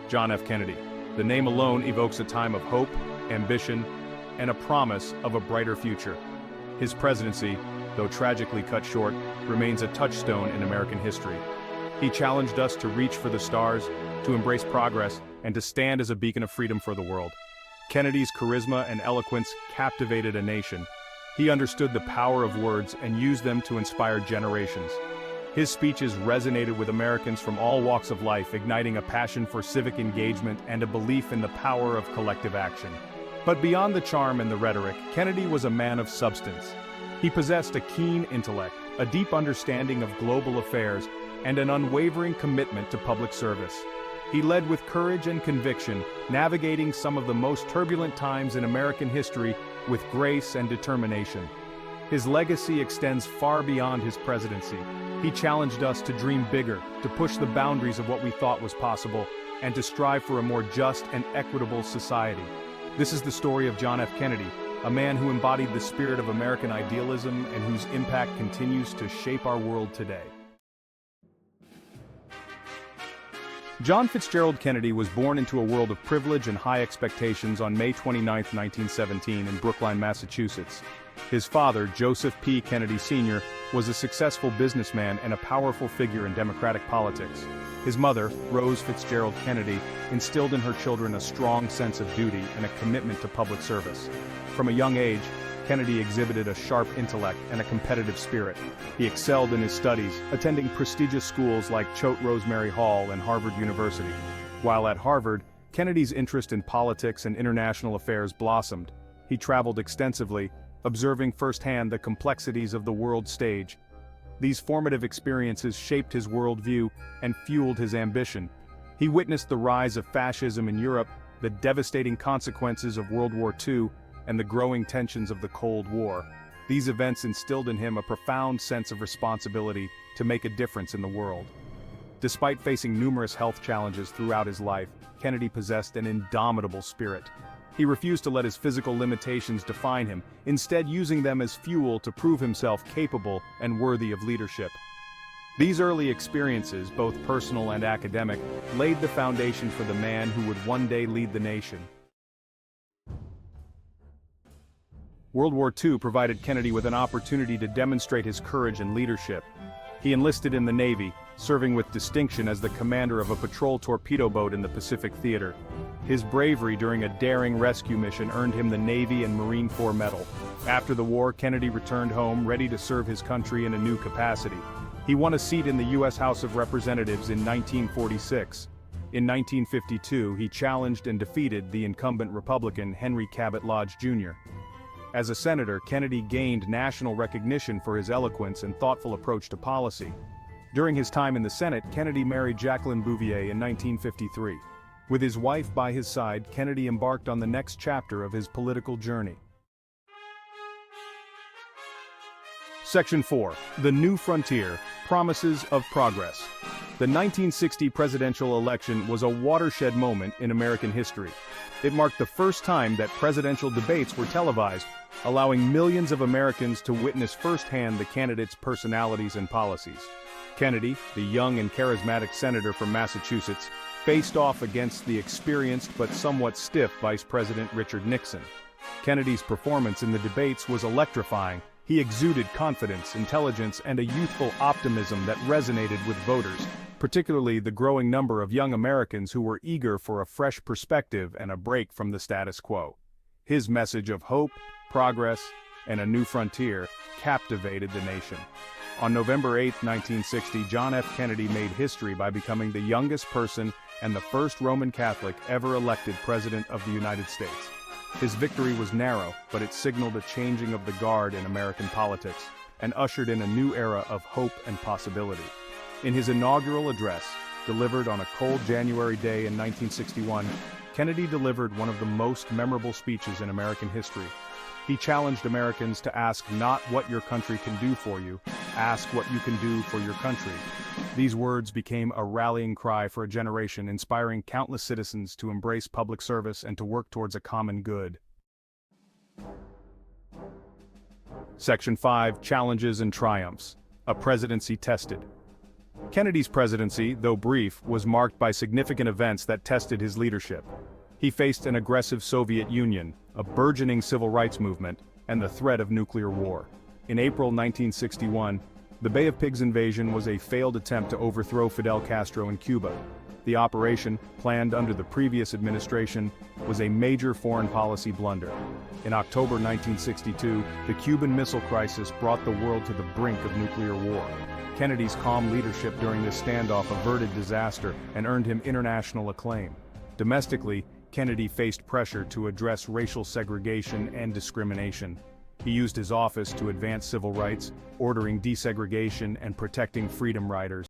John F. Kennedy. The name alone evokes a time of hope, ambition, and a promise of a brighter future. His presidency, though tragically cut short, remains a touchstone in American history. He challenged us to reach for the stars, to embrace progress, and to stand as a beacon of freedom for the world. Kennedy's charisma and eloquence captivated a nation. He understood the power of words and used them to inspire generations. His speeches resonated with Americans from all walks of life, igniting a passion for civic engagement and a belief in the power of collective action. But beyond the charm and the rhetoric, Kennedy was a man of substance. He possessed a keen intellect, a deep understanding of global affairs, and an unwavering commitment to public service. He led with courage and conviction, navigating some of the most turbulent times in American history with grace and determination. His legacy extends far beyond his presidency. He challenged us to dream bigger, to push the boundaries of what we thought was possible, and to strive for a more just and equitable society. This is the story of John F. Kennedy, a man who embodied the spirit of American idealism and whose impact continues to shape our world today. John Fitzgerald Kennedy was born into a world of privilege and high expectations on May 29, 1917 in Brookline, Massachusetts. His father, Joseph P. Kennedy Sr., was a successful businessman and a powerful figure in Democratic politics. His mother, Rose Fitzgerald Kennedy, instilled in her children a strong sense of duty and a commitment to public service. From a young age, Kennedy exhibited a sharp intellect and a competitive spirit. He excelled in his studies, attending prestigious schools like Choate Rosemary Hall and Harvard University. While at Harvard, Kennedy's interest in politics and international affairs blossomed. He traveled extensively, observing firsthand the complexities of the world stage. These formative experiences shaped his worldview and fueled his ambition. He witnessed the rise of fascism in Europe, the devastating consequences of World War II, and the growing tensions of the Cold War. These events instilled in him a profound sense of responsibility to make a difference in the world. Despite facing numerous health challenges throughout his life, Kennedy possessed an indomitable spirit. He refused to let his physical limitations define him, instead using them as fuel to prove himself capable and worthy of leadership. These early experiences, both personal and academic, laid the foundation for the man who would one day lead the nation. World War II provided Kennedy with an opportunity to demonstrate his courage and leadership. He enlisted in the Navy, serving with distinction as the commander of a patrol torpedo boat in the Pacific Theater. His bravery during a daring rescue mission earned him the Navy and Marine Corps Medal. After the war, Kennedy returned home, ready to serve his country in a new capacity. He won a seat in the U.S. House of Representatives in 1946. In 1952, he challenged and defeated the incumbent Republican Henry Cabot Lodge, Jr. As a senator, Kennedy gained national recognition for his eloquence and thoughtful approach to policy. During his time in the Senate, Kennedy married Jacqueline Bouvier in 1953. With his wife by his side, Kennedy embarked on the next chapter of his political journey. Section 4. The New Frontier, Promises of Progress. The 1960 presidential election was a watershed moment in American history. It marked the first time that presidential debates were televised, allowing millions of Americans to witness firsthand the candidates' personalities and policies. Kennedy, the young and charismatic senator from Massachusetts, faced off against the experienced but somewhat stiff Vice President Richard Nixon. Kennedy's performance in the debates was electrifying. He exuded confidence, intelligence, and a youthful optimism that resonated with voters, particularly the growing number of young Americans who were eager for a fresh perspective and a break from the status quo. His message of hope, progress, and a new frontier captivated the nation. On November 8, 1960, John F. Kennedy made history by becoming the youngest person and the first Roman Catholic ever elected President of the United States. His victory was narrow, but it signaled a changing of the guard in American politics and ushered in a new era of hope and possibility. In his inaugural address, delivered on a cold January day in 1961, Kennedy delivered one of the most memorable speeches in American history. He challenged Americans to ask not what your country can do for you, ask what you can do for your country. These words became a rallying cry for a generation, inspiring countless citizens to embrace public service and to work towards a common good. Section 5. Challenges and Triumphs. A Presidency Tested. Kennedy's presidency, though brief, was marked by significant events that tested his leadership. He faced an aggressive Soviet Union, a burgeoning civil rights movement, and the threat of nuclear war. In April 1961, the Bay of Pigs invasion was a failed attempt to overthrow Fidel Castro in Cuba. The operation, planned under the previous administration, was a major foreign policy blunder. In October 1962, the Cuban Missile Crisis brought the world to the brink of nuclear war. Kennedy's calm leadership during this standoff averted disaster and earned him international acclaim. Domestically, Kennedy faced pressure to address racial segregation and discrimination. He used his office to advance civil rights, ordering desegregation and protecting freedom riders.